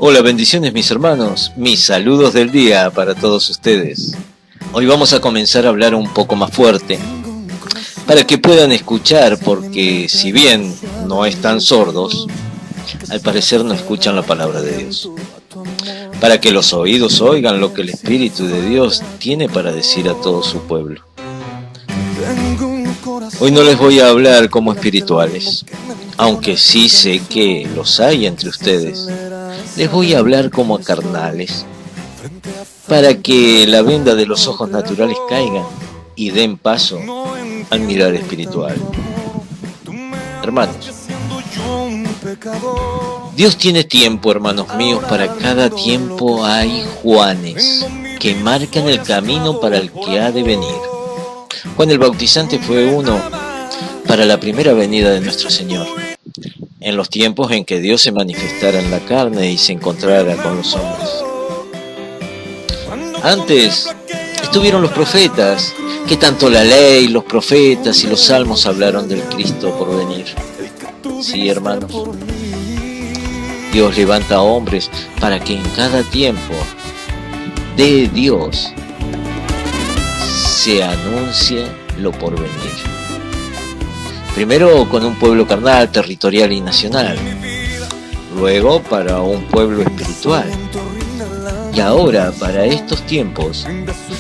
Hola, bendiciones mis hermanos, mis saludos del día para todos ustedes. Hoy vamos a comenzar a hablar un poco más fuerte, para que puedan escuchar, porque si bien no están sordos, al parecer no escuchan la palabra de Dios. Para que los oídos oigan lo que el Espíritu de Dios tiene para decir a todo su pueblo. Hoy no les voy a hablar como espirituales, aunque sí sé que los hay entre ustedes. Les voy a hablar como a carnales, para que la venda de los ojos naturales caigan y den paso al mirar espiritual. Hermanos, Dios tiene tiempo, hermanos míos. Para cada tiempo hay Juanes que marcan el camino para el que ha de venir. Juan el Bautizante fue uno para la primera venida de nuestro Señor, en los tiempos en que Dios se manifestara en la carne y se encontrara con los hombres. Antes estuvieron los profetas, que tanto la ley, los profetas y los salmos hablaron del Cristo por venir. Sí, hermanos, Dios levanta hombres para que en cada tiempo de Dios se anuncie lo por venir. Primero con un pueblo carnal, territorial y nacional. Luego para un pueblo espiritual. Y ahora, para estos tiempos,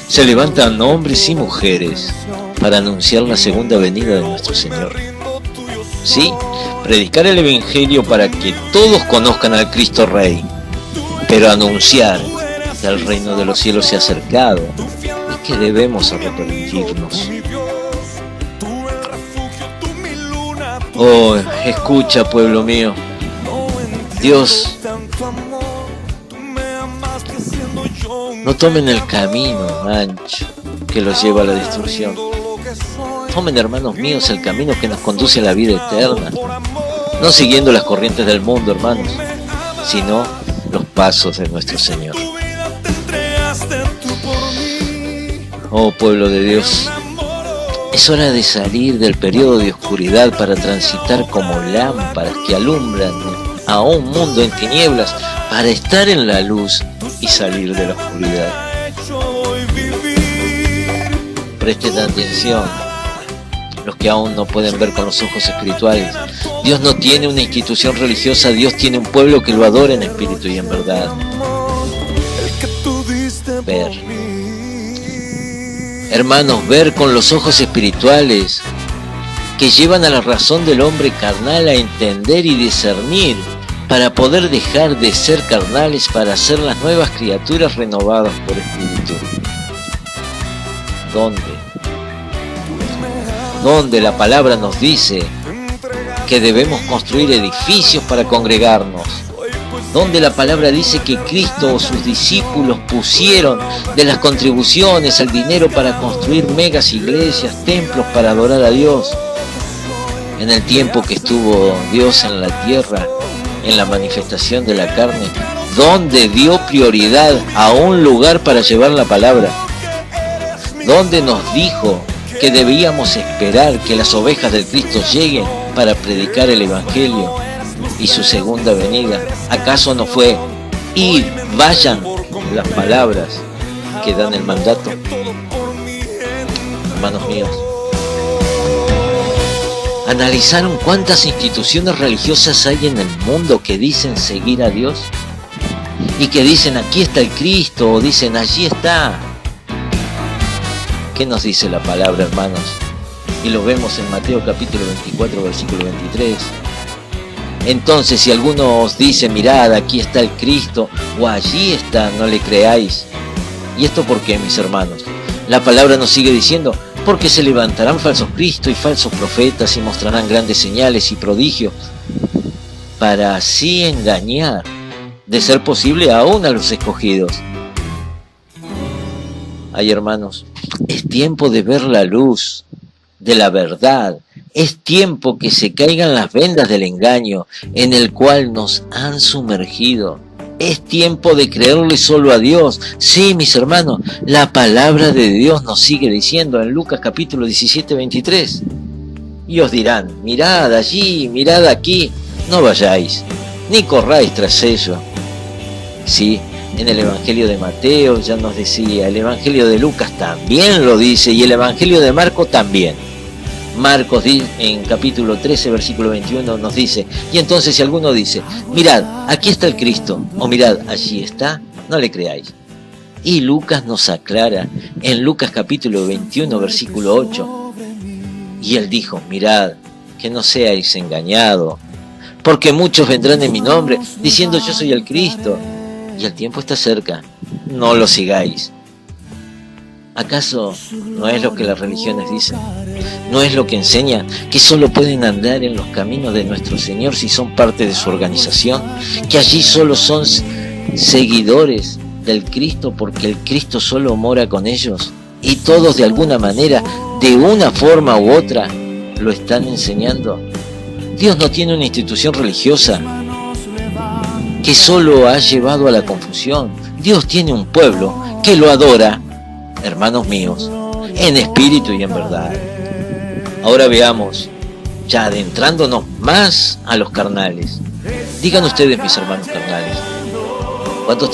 se levantan hombres y mujeres para anunciar la segunda venida de nuestro Señor. Sí, predicar el Evangelio para que todos conozcan al Cristo Rey, pero anunciar que el reino de los cielos se ha acercado y que debemos arrepentirnos. Oh, escucha, pueblo mío. Dios, no tomen el camino ancho que los lleva a la destrucción. Tomen, hermanos míos, el camino que nos conduce a la vida eterna. No siguiendo las corrientes del mundo, hermanos, sino los pasos de nuestro Señor. Oh, pueblo de Dios, es hora de salir del periodo de oscuridad para transitar como lámparas que alumbran a un mundo en tinieblas, para estar en la luz y salir de la oscuridad. Presten atención, los que aún no pueden ver con los ojos espirituales. Dios no tiene una institución religiosa, Dios tiene un pueblo que lo adora en espíritu y en verdad. Ver. Hermanos, ver con los ojos espirituales que llevan a la razón del hombre carnal a entender y discernir para poder dejar de ser carnales para ser las nuevas criaturas renovadas por espíritu. ¿Dónde la palabra nos dice que debemos construir edificios para congregarnos? Donde la palabra dice que Cristo o sus discípulos pusieron de las contribuciones el dinero para construir megas iglesias, templos para adorar a Dios. En el tiempo que estuvo Dios en la tierra, en la manifestación de la carne, donde dio prioridad a un lugar para llevar la palabra, donde nos dijo que debíamos esperar que las ovejas del Cristo lleguen para predicar el Evangelio y su segunda venida. ¿Acaso no fue ir, vayan, las palabras que dan el mandato? Hermanos míos, ¿analizaron cuántas instituciones religiosas hay en el mundo que dicen seguir a Dios? Y que dicen aquí está el Cristo, o dicen allí está. ¿Qué nos dice la palabra, hermanos? Y lo vemos en Mateo capítulo 24, versículo 23. Entonces, si alguno os dice, mirad, aquí está el Cristo, o allí está, no le creáis. ¿Y esto por qué, mis hermanos? La palabra nos sigue diciendo, porque se levantarán falsos cristos y falsos profetas y mostrarán grandes señales y prodigios, para así engañar, de ser posible, aún a los escogidos. Ay, hermanos, es tiempo de ver la luz de la verdad. Es tiempo que se caigan las vendas del engaño en el cual nos han sumergido. Es tiempo de creerle solo a Dios. Sí, mis hermanos, la palabra de Dios nos sigue diciendo en Lucas capítulo 17, 23. Y os dirán, mirad allí, mirad aquí, no vayáis, ni corráis tras ello. Sí, en el Evangelio de Mateo ya nos decía, el Evangelio de Lucas también lo dice y el Evangelio de Marcos también. Marcos en capítulo 13, versículo 21 nos dice, y entonces si alguno dice, mirad, aquí está el Cristo, o mirad, allí está, no le creáis. Y Lucas nos aclara en Lucas capítulo 21, versículo 8, y él dijo, mirad, que no seáis engañados, porque muchos vendrán en mi nombre, diciendo yo soy el Cristo, y el tiempo está cerca, no lo sigáis. ¿Acaso no es lo que las religiones dicen? ¿No es lo que enseñan? Que solo pueden andar en los caminos de nuestro Señor si son parte de su organización, que allí solo son seguidores del Cristo porque el Cristo solo mora con ellos, y todos de alguna manera, de una forma u otra, lo están enseñando. Dios no tiene una institución religiosa que solo ha llevado a la confusión. Dios tiene un pueblo que lo adora, hermanos míos, en espíritu y en verdad. Ahora veamos, ya adentrándonos más a los carnales. Digan ustedes, mis hermanos carnales, ¿cuántos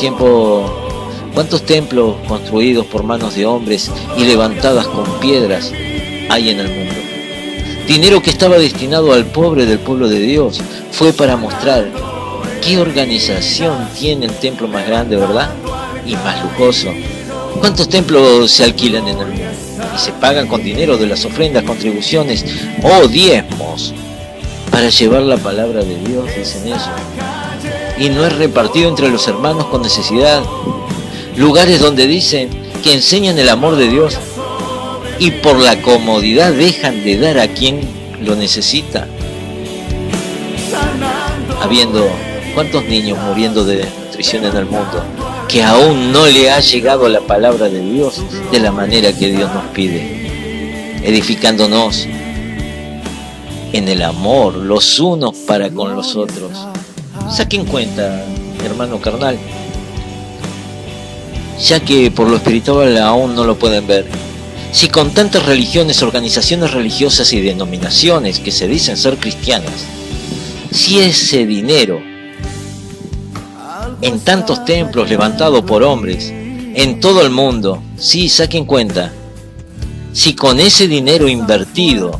templos construidos por manos de hombres y levantadas con piedras hay en el mundo? Dinero que estaba destinado al pobre del pueblo de Dios fue para mostrar qué organización tiene el templo más grande, ¿verdad? Y más lujoso. ¿Cuántos templos se alquilan en el mundo? Y se pagan con dinero de las ofrendas, contribuciones o diezmos para llevar la palabra de Dios, dicen ellos. Y no es repartido entre los hermanos con necesidad. Lugares donde dicen que enseñan el amor de Dios y por la comodidad dejan de dar a quien lo necesita. Habiendo cuántos niños muriendo de desnutrición en el mundo, que aún no le ha llegado la palabra de Dios de la manera que Dios nos pide, edificándonos en el amor los unos para con los otros. Saquen cuenta, hermano carnal, ya que por lo espiritual aún no lo pueden ver. Si con tantas religiones, organizaciones religiosas y denominaciones que se dicen ser cristianas, si ese dinero en tantos templos levantados por hombres en todo el mundo, sí, saquen cuenta, si con ese dinero invertido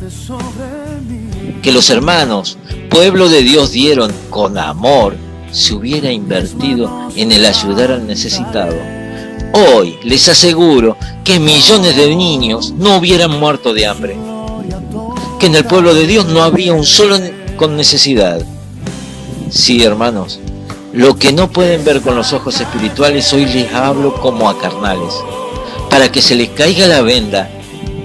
que los hermanos, pueblo de Dios, dieron con amor, se hubiera invertido en el ayudar al necesitado, hoy les aseguro que millones de niños no hubieran muerto de hambre, que en el pueblo de Dios no habría un solo con necesidad. Sí, hermanos, lo que no pueden ver con los ojos espirituales, hoy les hablo como a carnales, para que se les caiga la venda,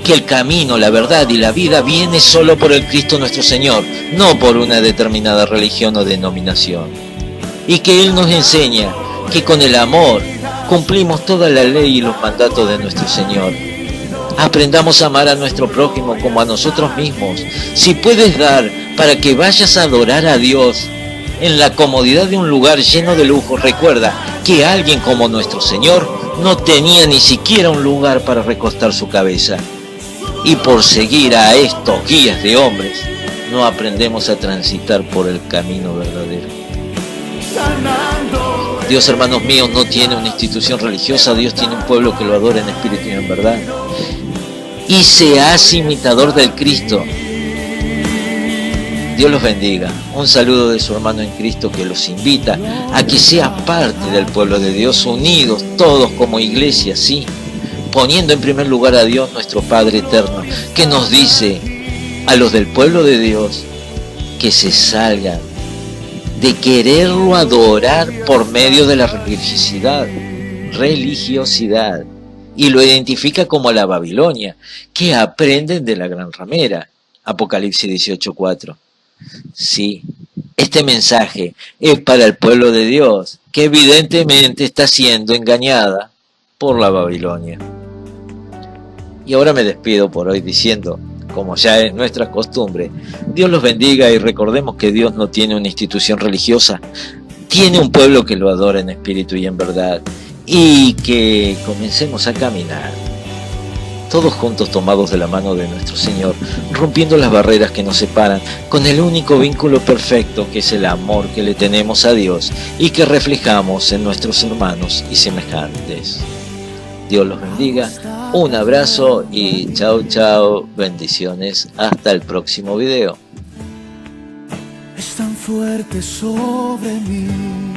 que el camino, la verdad y la vida viene solo por el Cristo nuestro Señor, no por una determinada religión o denominación. Y que Él nos enseña que con el amor cumplimos toda la ley y los mandatos de nuestro Señor. Aprendamos a amar a nuestro prójimo como a nosotros mismos. Si puedes dar para que vayas a adorar a Dios en la comodidad de un lugar lleno de lujos, recuerda que alguien como nuestro Señor no tenía ni siquiera un lugar para recostar su cabeza. Y por seguir a estos guías de hombres, no aprendemos a transitar por el camino verdadero. Dios, hermanos míos, no tiene una institución religiosa. Dios tiene un pueblo que lo adora en espíritu y en verdad, y se hace imitador del Cristo. Dios los bendiga. Un saludo de su hermano en Cristo, que los invita a que sean parte del pueblo de Dios, unidos todos como iglesia, sí, poniendo en primer lugar a Dios nuestro Padre eterno, que nos dice a los del pueblo de Dios que se salgan de quererlo adorar por medio de la religiosidad, y lo identifica como la Babilonia, que aprenden de la gran ramera, Apocalipsis 18:4. Sí, este mensaje es para el pueblo de Dios, que evidentemente está siendo engañada por la Babilonia. Y ahora me despido por hoy diciendo, como ya es nuestra costumbre, Dios los bendiga, y recordemos que Dios no tiene una institución religiosa, tiene un pueblo que lo adora en espíritu y en verdad, y que comencemos a caminar todos juntos tomados de la mano de nuestro Señor, rompiendo las barreras que nos separan, con el único vínculo perfecto que es el amor que le tenemos a Dios y que reflejamos en nuestros hermanos y semejantes. Dios los bendiga, un abrazo y chao chao, bendiciones, hasta el próximo video. Es tan fuerte sobre mí.